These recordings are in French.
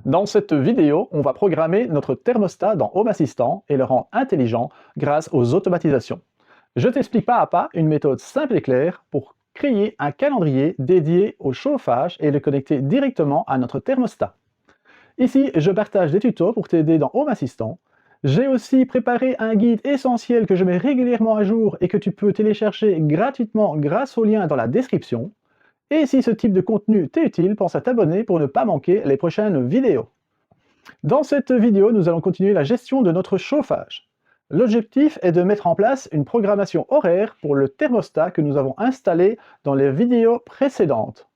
Dans cette vidéo, on va programmer notre thermostat dans Home Assistant et le rendre intelligent grâce aux automatisations. Je t'explique pas à pas une méthode simple et claire pour créer un calendrier dédié au chauffage et le connecter directement à notre thermostat. Ici, je partage des tutos pour t'aider dans Home Assistant. J'ai aussi préparé un guide essentiel que je mets régulièrement à jour et que tu peux télécharger gratuitement grâce au lien dans la description. Et si ce type de contenu t'est utile, pense à t'abonner pour ne pas manquer les prochaines vidéos. Dans cette vidéo, nous allons continuer la gestion de notre chauffage. L'objectif est de mettre en place une programmation horaire pour le thermostat que nous avons installé dans les vidéos précédentes.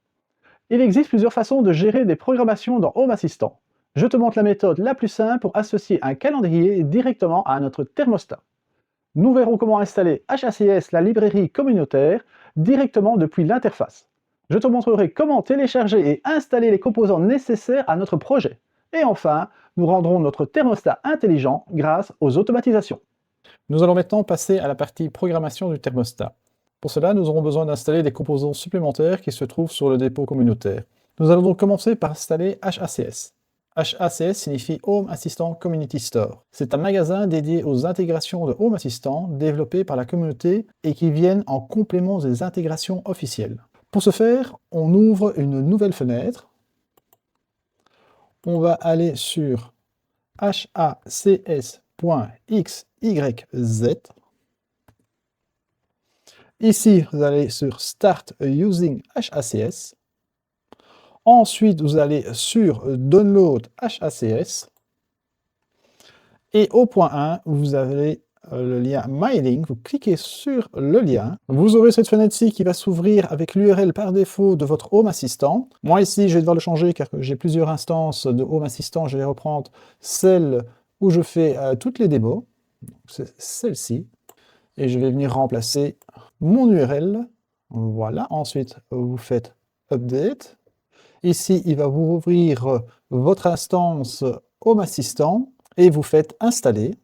Il existe plusieurs façons de gérer des programmations dans Home Assistant. Je te montre la méthode la plus simple pour associer un calendrier directement à notre thermostat. Nous verrons comment installer HACS, la librairie communautaire, directement depuis l'interface. Je te montrerai comment télécharger et installer les composants nécessaires à notre projet. Et enfin, nous rendrons notre thermostat intelligent grâce aux automatisations. Nous allons maintenant passer à la partie programmation du thermostat. Pour cela, nous aurons besoin d'installer des composants supplémentaires qui se trouvent sur le dépôt communautaire. Nous allons donc commencer par installer HACS. HACS signifie Home Assistant Community Store. C'est un magasin dédié aux intégrations de Home Assistant développées par la communauté et qui viennent en complément des intégrations officielles. Pour ce faire, on ouvre une nouvelle fenêtre. On va aller sur hacs.xyz. Ici, vous allez sur Start Using HACS. Ensuite, vous allez sur Download HACS. Et au point 1, vous avez le lien MyLink. Vous cliquez sur le lien. Vous aurez cette fenêtre-ci qui va s'ouvrir avec l'URL par défaut de votre Home Assistant. Moi, ici, je vais devoir le changer car j'ai plusieurs instances de Home Assistant. Je vais reprendre celle où je fais toutes les démos. C'est celle-ci. Et je vais venir remplacer mon URL. Voilà. Ensuite, vous faites Update. Ici, il va vous ouvrir votre instance Home Assistant et vous faites Installer.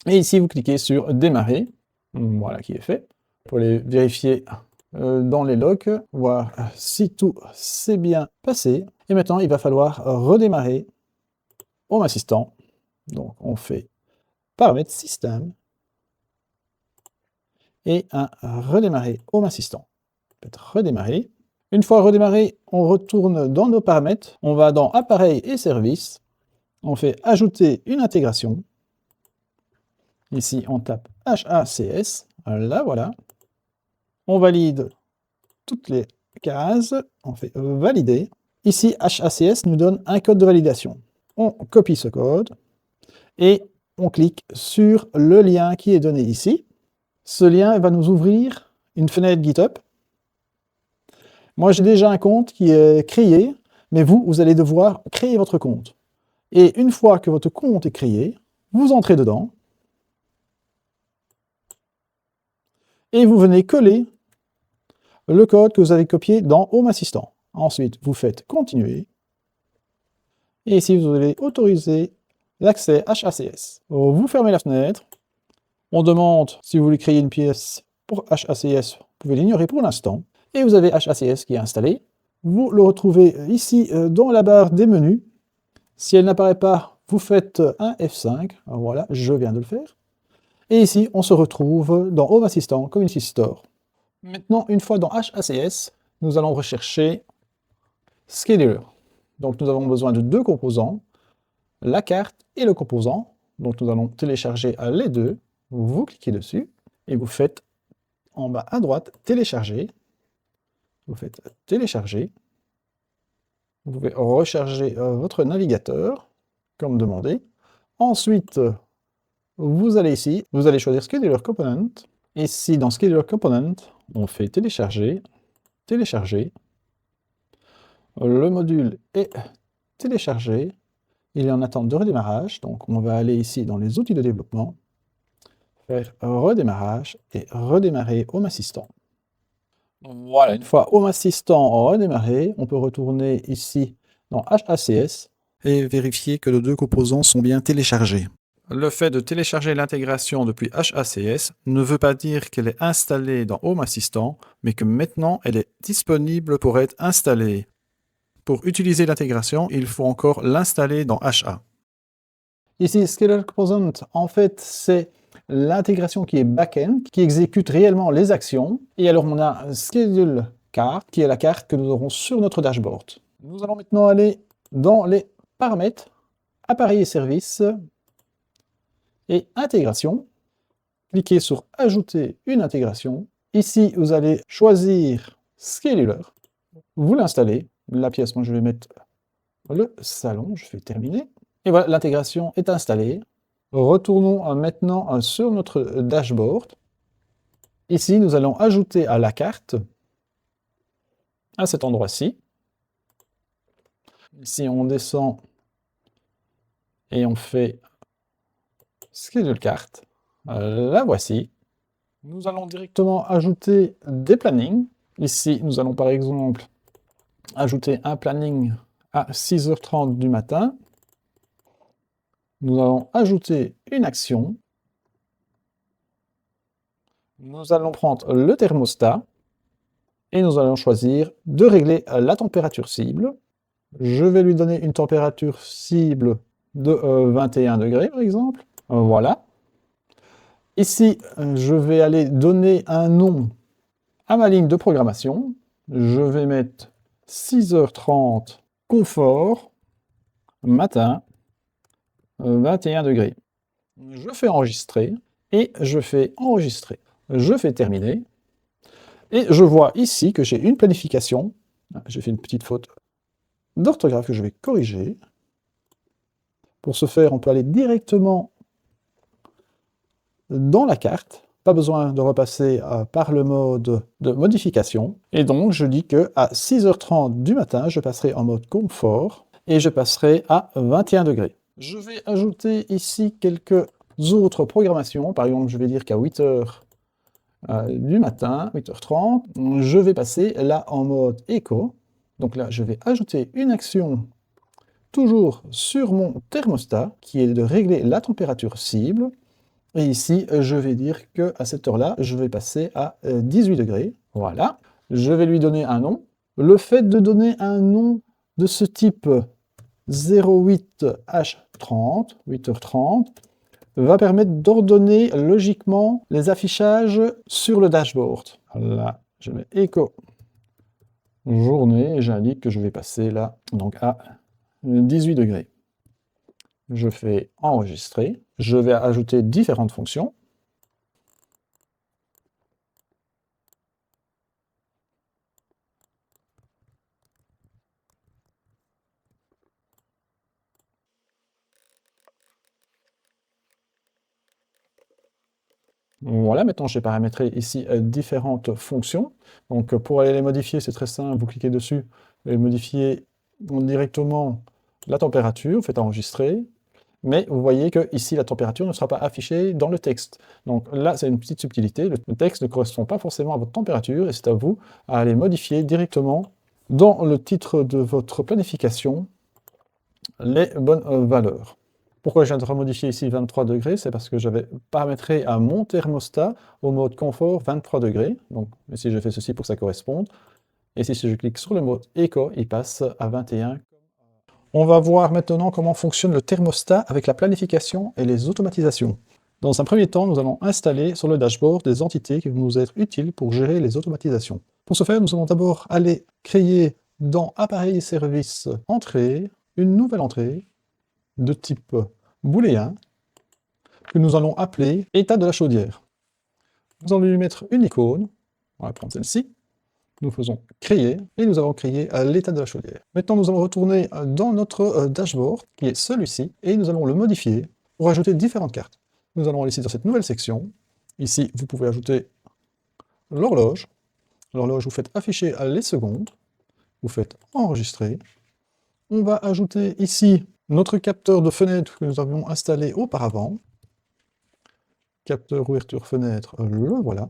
Et ici, vous cliquez sur Démarrer. Voilà qui est fait. Pour les vérifier dans les logs, voir si tout s'est bien passé. Et maintenant, il va falloir redémarrer Home Assistant. Donc, on fait Paramètres Système et un redémarrer Home Assistant. Peut-être redémarrer. Une fois redémarré, on retourne dans nos paramètres, on va dans Appareil et Services, on fait Ajouter une intégration. Ici, on tape HACS, là voilà. On valide toutes les cases, on fait Valider. Ici, HACS nous donne un code de validation. On copie ce code et on clique sur le lien qui est donné ici. Ce lien va nous ouvrir une fenêtre GitHub. Moi, j'ai déjà un compte qui est créé, mais vous allez devoir créer votre compte. Et une fois que votre compte est créé, vous entrez dedans et vous venez coller le code que vous avez copié dans Home Assistant. Ensuite, vous faites Continuer. Et ici, vous allez autoriser l'accès HACS. Vous fermez la fenêtre. On demande si vous voulez créer une pièce pour HACS. Vous pouvez l'ignorer pour l'instant. Et vous avez HACS qui est installé. Vous le retrouvez ici dans la barre des menus. Si elle n'apparaît pas, vous faites un F5. Alors voilà, je viens de le faire. Et ici, on se retrouve dans Home Assistant Community Store. Maintenant, une fois dans HACS, nous allons rechercher Scheduler. Donc nous avons besoin de deux composants, la carte et le composant. Donc nous allons télécharger les deux. Vous cliquez dessus et vous faites en bas à droite Télécharger. Vous faites Télécharger. Vous pouvez recharger votre navigateur, comme demandé. Ensuite, vous allez ici, vous allez choisir Scheduler Component. Ici, dans Scheduler Component, on fait Télécharger, Télécharger. Le module est téléchargé. Il est en attente de redémarrage. Donc, on va aller ici dans les outils de développement, faire redémarrage et redémarrer Home Assistant. Voilà, une fois Home Assistant redémarré, on peut retourner ici dans HACS et vérifier que les deux composants sont bien téléchargés. Le fait de télécharger l'intégration depuis HACS ne veut pas dire qu'elle est installée dans Home Assistant, mais que maintenant elle est disponible pour être installée. pour utiliser l'intégration, il faut encore l'installer dans HA. Ici, Scheduler Component, en fait, c'est l'intégration qui est back-end, qui exécute réellement les actions. Et alors, on a Schedule Card, qui est la carte que nous aurons sur notre dashboard. Nous allons maintenant aller dans les paramètres, appareil et services, et intégration. Cliquez sur Ajouter une intégration. Ici, vous allez choisir Scheduler. Vous l'installez. La pièce, moi, je vais mettre le salon. Je fais terminer. Et voilà, l'intégration est installée. Retournons maintenant sur notre dashboard. Ici, nous allons ajouter à la carte, à cet endroit-ci. Ici, on descend et on fait Schedule Carte. La voici. Nous allons directement ajouter des plannings. Ici, nous allons par exemple ajouter un planning à 6h30 du matin. Nous allons ajouter une action. Nous allons prendre le thermostat et nous allons choisir de régler la température cible. Je vais lui donner une température cible de 21 degrés par exemple. Voilà. Ici, je vais aller donner un nom à ma ligne de programmation. Je vais mettre 6h30 confort matin 21 degrés. Je fais enregistrer et je fais enregistrer. Je fais terminer. Et je vois ici que j'ai une planification. J'ai fait une petite faute d'orthographe que je vais corriger. Pour ce faire, on peut aller directement dans la carte. Pas besoin de repasser par le mode de modification. Et donc, je dis qu'à 6h30 du matin, je passerai en mode confort et je passerai à 21 degrés. Je vais ajouter ici quelques autres programmations. Par exemple, je vais dire qu'à 8h du matin, 8h30, je vais passer là en mode éco. Donc là, je vais ajouter une action toujours sur mon thermostat qui est de régler la température cible. Et ici, je vais dire qu'à cette heure-là, je vais passer à 18 degrés. Voilà. Je vais lui donner un nom. Le fait de donner un nom de ce type 08H30, 8h30, va permettre d'ordonner logiquement les affichages sur le dashboard. Là, je mets écho journée et j'indique que je vais passer là donc à 18 degrés. Je fais enregistrer. Je vais ajouter différentes fonctions. Voilà, maintenant j'ai paramétré ici différentes fonctions. Donc pour aller les modifier, c'est très simple, vous cliquez dessus et modifiez directement la température, vous faites enregistrer. Mais vous voyez que ici la température ne sera pas affichée dans le texte. Donc là, c'est une petite subtilité. Le texte ne correspond pas forcément à votre température et c'est à vous à aller modifier directement dans le titre de votre planification les bonnes valeurs. Pourquoi je viens de remodifier ici 23 degrés? C'est parce que j'avais paramétré à mon thermostat au mode confort 23 degrés. Donc ici, je fais ceci pour que ça corresponde. Et si je clique sur le mode éco, il passe à 21. On va voir maintenant comment fonctionne le thermostat avec la planification et les automatisations. Dans un premier temps, nous allons installer sur le dashboard des entités qui vont nous être utiles pour gérer les automatisations. Pour ce faire, nous allons d'abord aller créer dans Appareil et services Entrée, une nouvelle entrée de type booléen que nous allons appeler état de la chaudière. Nous allons lui mettre une icône, on va prendre celle-ci. Nous faisons créer et nous avons créé l'état de la chaudière. Maintenant, nous allons retourner dans notre dashboard qui est celui-ci et nous allons le modifier pour ajouter différentes cartes. Nous allons aller ici dans cette nouvelle section. Ici, vous pouvez ajouter l'horloge. L'horloge, vous faites afficher les secondes. Vous faites enregistrer. On va ajouter ici notre capteur de fenêtre que nous avions installé auparavant. Capteur ouverture fenêtre, le voilà.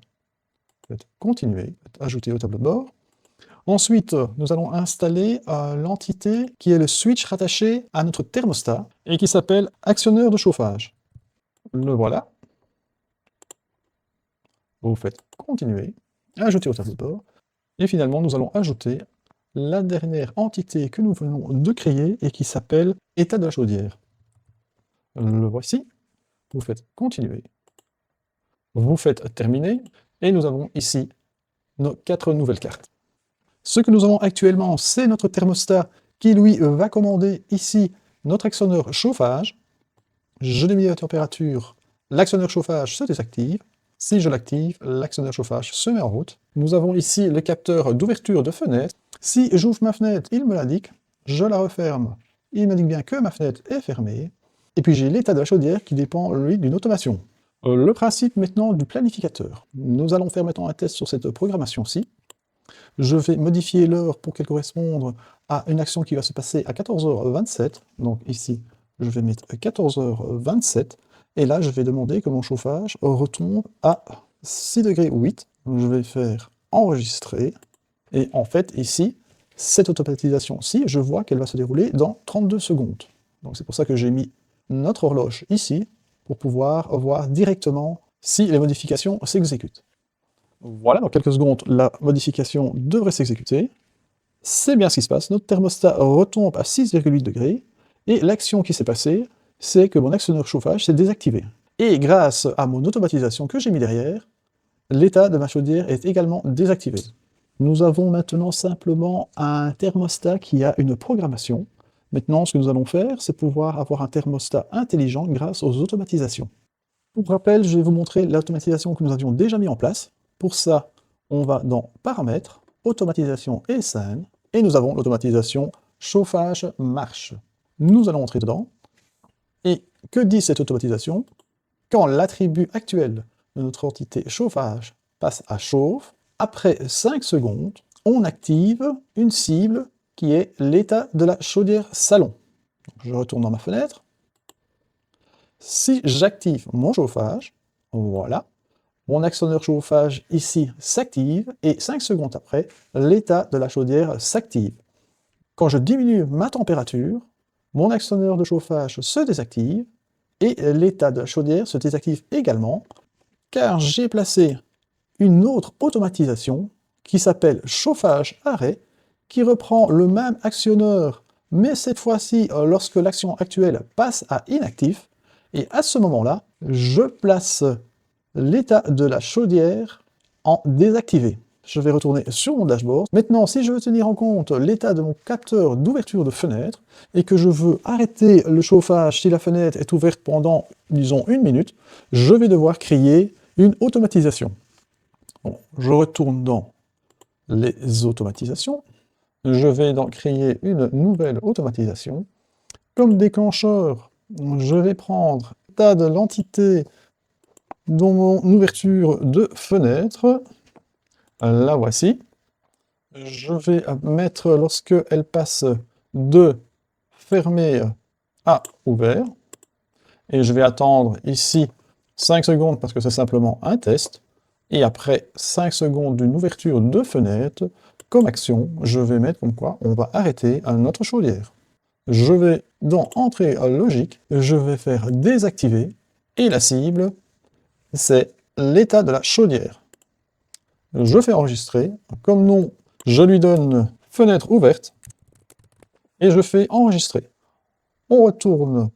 Faites continuer, ajouter au tableau de bord. Ensuite, nous allons installer l'entité qui est le switch rattaché à notre thermostat et qui s'appelle actionneur de chauffage. Le voilà. Vous faites continuer, ajouter au tableau de bord. Et finalement, nous allons ajouter la dernière entité que nous venons de créer et qui s'appelle état de la chaudière. Le voici. Vous faites continuer. Vous faites terminer. Et nous avons ici nos 4 nouvelles cartes. Ce que nous avons actuellement, c'est notre thermostat qui, lui, va commander ici notre actionneur chauffage. Je démets la température, l'actionneur chauffage se désactive. Si je l'active, l'actionneur chauffage se met en route. Nous avons ici le capteur d'ouverture de fenêtre. Si j'ouvre ma fenêtre, il me l'indique. Je la referme, il m'indique bien que ma fenêtre est fermée. Et puis j'ai l'état de la chaudière qui dépend, lui, d'une automation. Le principe maintenant du planificateur. Nous allons faire maintenant un test sur cette programmation-ci. Je vais modifier l'heure pour qu'elle corresponde à une action qui va se passer à 14h27. Donc ici, je vais mettre 14h27. Et là, je vais demander que mon chauffage retombe à 6 degrés 8. Je vais faire enregistrer. Et en fait, ici, cette automatisation-ci, je vois qu'elle va se dérouler dans 32 secondes. Donc c'est pour ça que j'ai mis notre horloge ici, pour pouvoir voir directement si les modifications s'exécutent. Voilà, dans quelques secondes, la modification devrait s'exécuter. C'est bien ce qui se passe, notre thermostat retombe à 6,8 degrés, et l'action qui s'est passée, c'est que mon actionneur chauffage s'est désactivé. Et grâce à mon automatisation que j'ai mis derrière, l'état de ma chaudière est également désactivé. Nous avons maintenant simplement un thermostat qui a une programmation. Maintenant, ce que nous allons faire, c'est pouvoir avoir un thermostat intelligent grâce aux automatisations. Pour rappel, je vais vous montrer l'automatisation que nous avions déjà mis en place. Pour ça, on va dans Paramètres, Automatisation et scène, et nous avons l'automatisation Chauffage marche. Nous allons entrer dedans. Et que dit cette automatisation? Quand l'attribut actuel de notre entité chauffage passe à chauffe, après 5 secondes, on active une cible qui est l'état de la chaudière salon. Je retourne dans ma fenêtre. Si j'active mon chauffage, voilà, mon actionneur chauffage ici s'active, et 5 secondes après, l'état de la chaudière s'active. Quand je diminue ma température, mon actionneur de chauffage se désactive, et l'état de la chaudière se désactive également, car j'ai placé une autre automatisation qui s'appelle chauffage arrêt, qui reprend le même actionneur, mais cette fois-ci lorsque l'action actuelle passe à inactif, et à ce moment-là, je place l'état de la chaudière en désactivé. Je vais retourner sur mon dashboard. Maintenant, si je veux tenir en compte l'état de mon capteur d'ouverture de fenêtre, et que je veux arrêter le chauffage si la fenêtre est ouverte pendant, disons, 1 minute, je vais devoir créer une automatisation. Bon, je retourne dans les automatisations. Je vais donc créer une nouvelle automatisation. Comme déclencheur, je vais prendre l'état de l'entité dans mon ouverture de fenêtre. La voici. Je vais mettre, lorsque elle passe de fermé à ouvert, et je vais attendre ici 5 secondes parce que c'est simplement un test, et après 5 secondes d'une ouverture de fenêtre, comme action, je vais mettre comme quoi on va arrêter notre chaudière. Je vais dans Entrée logique, je vais faire désactiver, et la cible, c'est l'état de la chaudière. Je fais enregistrer, comme nom, je lui donne fenêtre ouverte, et je fais enregistrer. On retourne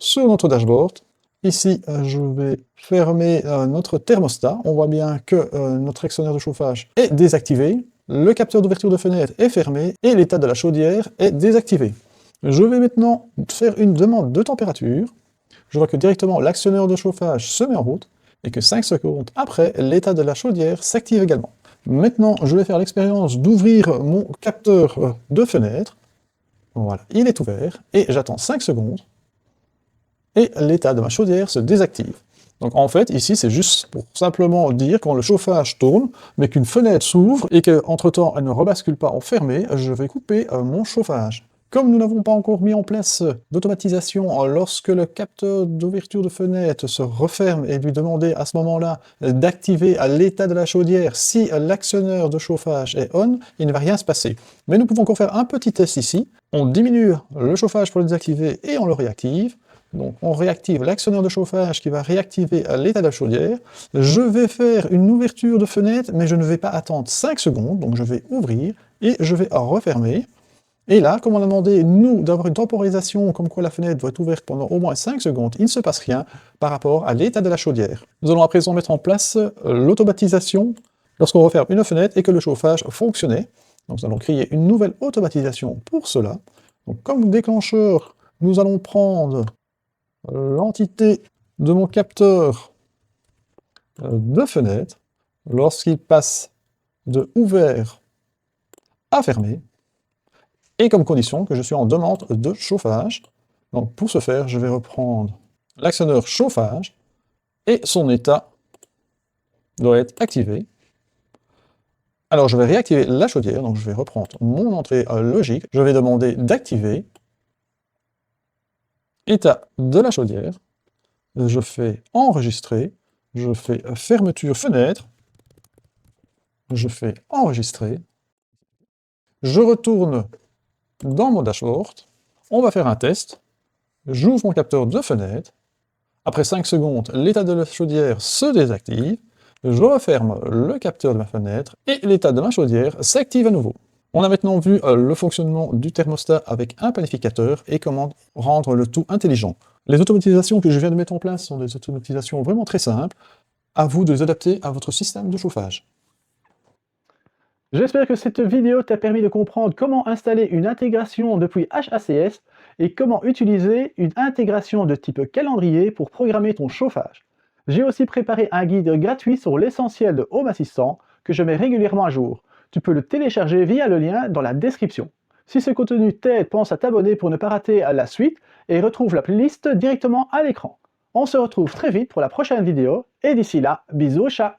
sur notre dashboard. Ici, je vais fermer notre thermostat. On voit bien que notre actionneur de chauffage est désactivé, le capteur d'ouverture de fenêtre est fermé, et l'état de la chaudière est désactivé. Je vais maintenant faire une demande de température. Je vois que directement l'actionneur de chauffage se met en route, et que 5 secondes après, l'état de la chaudière s'active également. Maintenant, je vais faire l'expérience d'ouvrir mon capteur de fenêtre. Voilà, il est ouvert, et j'attends 5 secondes, et l'état de ma chaudière se désactive. Donc en fait, ici, c'est juste pour simplement dire quand le chauffage tourne, mais qu'une fenêtre s'ouvre, et qu'entre-temps, elle ne rebascule pas en fermé, je vais couper mon chauffage. Comme nous n'avons pas encore mis en place d'automatisation lorsque le capteur d'ouverture de fenêtre se referme et lui demander à ce moment-là d'activer l'état de la chaudière si l'actionneur de chauffage est on, il ne va rien se passer. Mais nous pouvons encore faire un petit test ici. On diminue le chauffage pour le désactiver et on le réactive. Donc on réactive l'actionneur de chauffage qui va réactiver l'état de la chaudière. Je vais faire une ouverture de fenêtre, mais je ne vais pas attendre 5 secondes, donc je vais ouvrir, et je vais refermer. Et là, comme on a demandé, nous, d'avoir une temporisation comme quoi la fenêtre doit être ouverte pendant au moins 5 secondes, il ne se passe rien par rapport à l'état de la chaudière. Nous allons à présent mettre en place l'automatisation lorsqu'on referme une fenêtre et que le chauffage fonctionnait. Donc nous allons créer une nouvelle automatisation pour cela. Donc comme déclencheur, nous allons prendre l'entité de mon capteur de fenêtre lorsqu'il passe de ouvert à fermé, et comme condition que je suis en demande de chauffage. Donc pour ce faire, je vais reprendre l'actionneur chauffage, et son état doit être activé. Alors je vais réactiver la chaudière, donc je vais reprendre mon entrée logique, je vais demander d'activer état de la chaudière, je fais enregistrer, je fais fermeture fenêtre, je fais enregistrer, je retourne dans mon dashboard, on va faire un test, j'ouvre mon capteur de fenêtre, après 5 secondes, l'état de la chaudière se désactive, je referme le capteur de ma fenêtre et l'état de ma chaudière s'active à nouveau. On a maintenant vu le fonctionnement du thermostat avec un planificateur et comment rendre le tout intelligent. Les automatisations que je viens de mettre en place sont des automatisations vraiment très simples. À vous de les adapter à votre système de chauffage. J'espère que cette vidéo t'a permis de comprendre comment installer une intégration depuis HACS et comment utiliser une intégration de type calendrier pour programmer ton chauffage. J'ai aussi préparé un guide gratuit sur l'essentiel de Home Assistant que je mets régulièrement à jour. Tu peux le télécharger via le lien dans la description. Si ce contenu t'aide, pense à t'abonner pour ne pas rater la suite et retrouve la playlist directement à l'écran. On se retrouve très vite pour la prochaine vidéo et d'ici là, bisous chat!